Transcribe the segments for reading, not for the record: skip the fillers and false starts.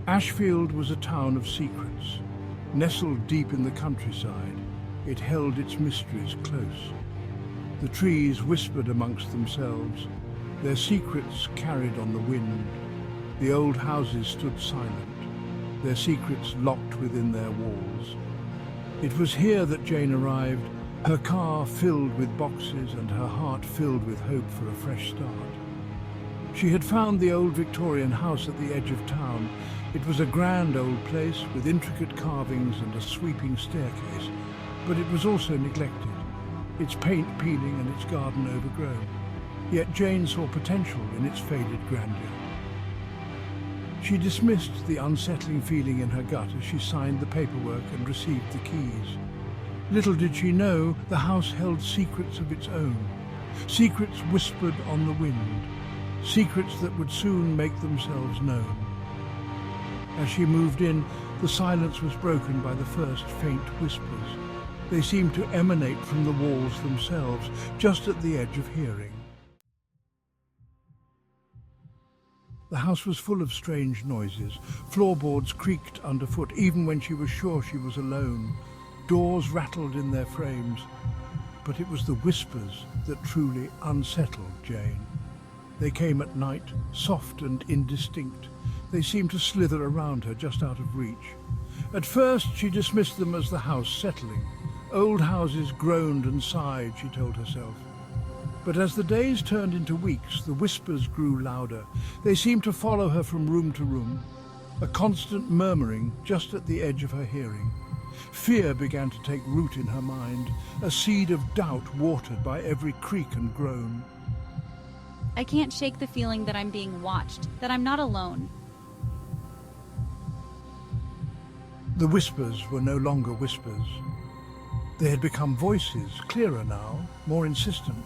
Ashfield was a town of secrets. Nestled deep in the countryside, it held its mysteries close. The trees whispered amongst themselves, their secrets carried on the wind. The old houses stood silent, their secrets locked within their walls. It was here that Jane arrived, her car filled with boxes and her heart filled with hope for a fresh start. She had found the old Victorian house at the edge of town. It was a grand old place with intricate carvings and a sweeping staircase, but it was also neglected, its paint peeling and its garden overgrown. Yet Jane saw potential in its faded grandeur. She dismissed the unsettling feeling in her gut as she signed the paperwork and received the keys. Little did she know the house held secrets of its own, secrets whispered on the wind, secrets that would soon make themselves known. As she moved in, the silence was broken by the first faint whispers. They seemed to emanate from the walls themselves, just at the edge of hearing. The house was full of strange noises. Floorboards creaked underfoot, even when she was sure she was alone. Doors rattled in their frames. But it was the whispers that truly unsettled Jane. They came at night, soft and indistinct. They seemed to slither around her, just out of reach. At first, she dismissed them as the house settling. Old houses groaned and sighed, she told herself. But as the days turned into weeks, the whispers grew louder. They seemed to follow her from room to room, a constant murmuring just at the edge of her hearing. Fear began to take root in her mind, a seed of doubt watered by every creak and groan. I can't shake the feeling that I'm being watched, that I'm not alone. The whispers were no longer whispers. They had become voices, clearer now, more insistent.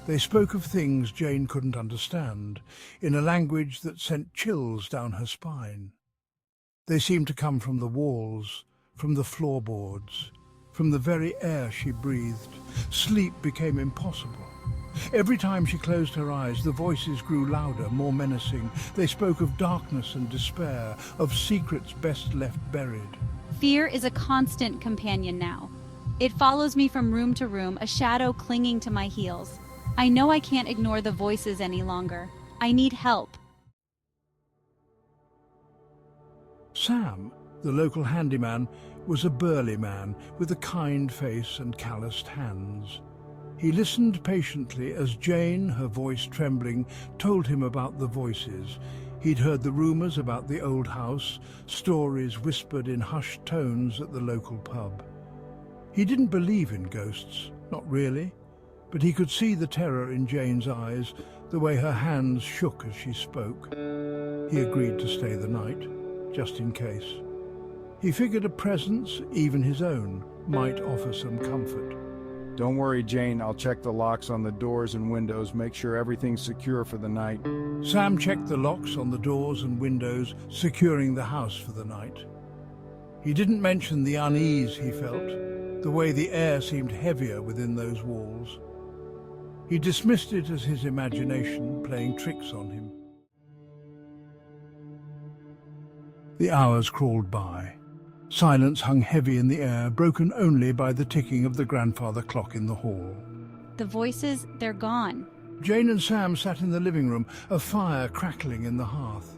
They spoke of things Jane couldn't understand, in a language that sent chills down her spine. They seemed to come from the walls, from the floorboards, from the very air she breathed. Sleep became impossible. Every time she closed her eyes, the voices grew louder, more menacing. They spoke of darkness and despair, of secrets best left buried. Fear is a constant companion now. It follows me from room to room, a shadow clinging to my heels. I know I can't ignore the voices any longer. I need help. Sam, the local handyman, was a burly man with a kind face and calloused hands. He listened patiently as Jane, her voice trembling, told him about the voices. He'd heard the rumours about the old house, stories whispered in hushed tones at the local pub. He didn't believe in ghosts, not really, but he could see the terror in Jane's eyes, the way her hands shook as she spoke. He agreed to stay the night, just in case. He figured a presence, even his own, might offer some comfort. Don't worry, Jane. I'll check the locks on the doors and windows, make sure everything's secure for the night. Sam checked the locks on the doors and windows, securing the house for the night. He didn't mention the unease he felt, the way the air seemed heavier within those walls. He dismissed it as his imagination playing tricks on him. The hours crawled by. Silence hung heavy in the air, broken only by the ticking of the grandfather clock in the hall. The voices, they're gone. Jane and Sam sat in the living room, a fire crackling in the hearth.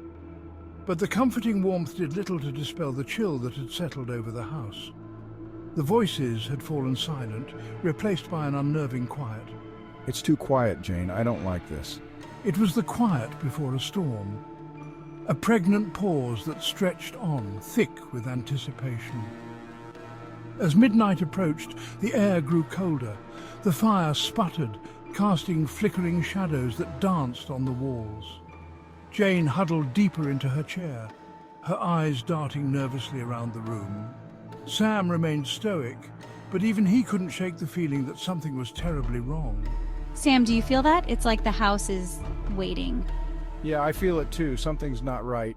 But the comforting warmth did little to dispel the chill that had settled over the house. The voices had fallen silent, replaced by an unnerving quiet. It's too quiet, Jane. I don't like this. It was the quiet before a storm. A pregnant pause that stretched on, thick with anticipation. As midnight approached, the air grew colder. The fire sputtered, casting flickering shadows that danced on the walls. Jane huddled deeper into her chair, her eyes darting nervously around the room. Sam remained stoic, but even he couldn't shake the feeling that something was terribly wrong. Sam, do you feel that? It's like the house is waiting. Yeah, I feel it too. Something's not right.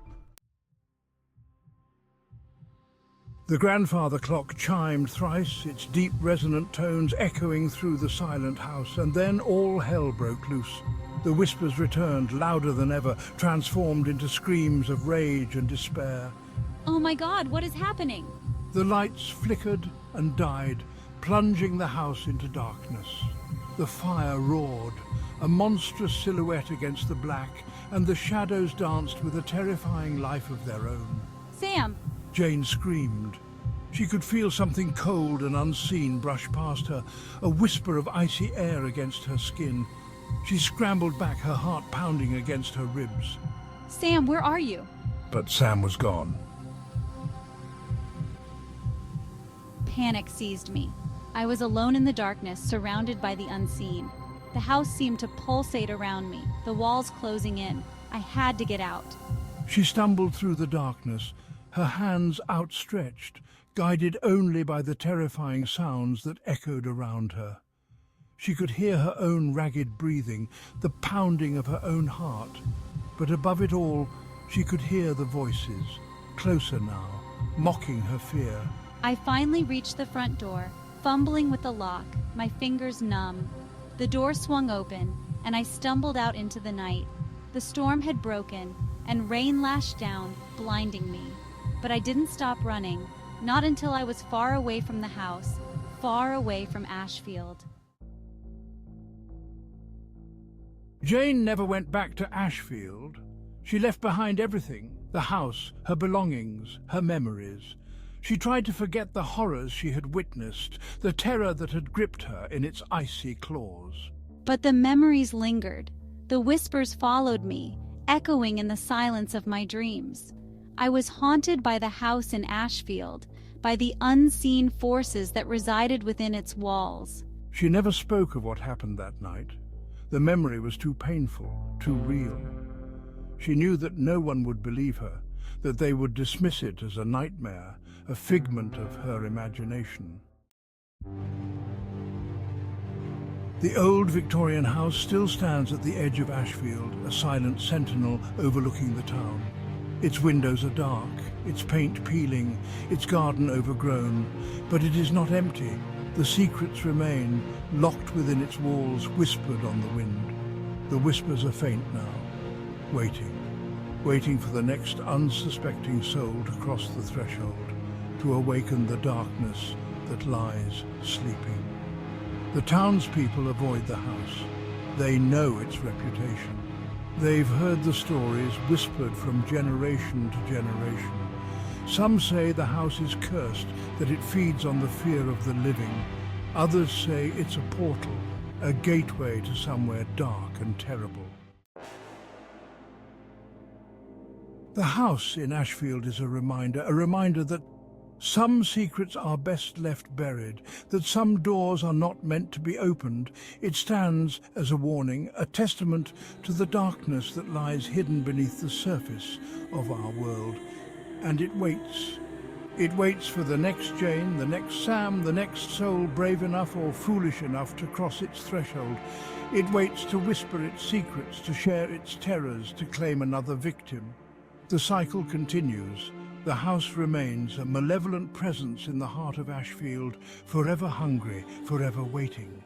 The grandfather clock chimed thrice, its deep resonant tones echoing through the silent house, and then all hell broke loose. The whispers returned, louder than ever, transformed into screams of rage and despair. Oh my God, what is happening? The lights flickered and died, plunging the house into darkness. The fire roared, a monstrous silhouette against the black, and the shadows danced with a terrifying life of their own. Sam! Jane screamed. She could feel something cold and unseen brush past her, a whisper of icy air against her skin. She scrambled back, her heart pounding against her ribs. Sam, where are you? But Sam was gone. Panic seized me. I was alone in the darkness, surrounded by the unseen. The house seemed to pulsate around me, the walls closing in. I had to get out. She stumbled through the darkness, her hands outstretched, guided only by the terrifying sounds that echoed around her. She could hear her own ragged breathing, the pounding of her own heart. But above it all, she could hear the voices, closer now, mocking her fear. I finally reached the front door, fumbling with the lock, my fingers numb. The door swung open, and I stumbled out into the night. The storm had broken, and rain lashed down, blinding me. But I didn't stop running, not until I was far away from the house, far away from Ashfield. Jane never went back to Ashfield. She left behind everything, the house, her belongings, her memories. She tried to forget the horrors she had witnessed, the terror that had gripped her in its icy claws. But the memories lingered. The whispers followed me, echoing in the silence of my dreams. I was haunted by the house in Ashfield, by the unseen forces that resided within its walls. She never spoke of what happened that night. The memory was too painful, too real. She knew that no one would believe her, that they would dismiss it as a nightmare, a figment of her imagination. The old Victorian house still stands at the edge of Ashfield, a silent sentinel overlooking the town. Its windows are dark, its paint peeling, its garden overgrown, but it is not empty. The secrets remain, locked within its walls, whispered on the wind. The whispers are faint now, waiting for the next unsuspecting soul to cross the threshold, to awaken the darkness that lies sleeping. The townspeople avoid the house. They know its reputation. They've heard the stories whispered from generation to generation. Some say the house is cursed, that it feeds on the fear of the living. Others say it's a portal, a gateway to somewhere dark and terrible. The house in Ashfield is a reminder that some secrets are best left buried, that some doors are not meant to be opened. It stands as a warning, a testament to the darkness that lies hidden beneath the surface of our world. And it waits. It waits for the next Jane, the next Sam, the next soul brave enough or foolish enough to cross its threshold. It waits to whisper its secrets, to share its terrors, to claim another victim. The cycle continues. The house remains a malevolent presence in the heart of Ashfield, forever hungry, forever waiting.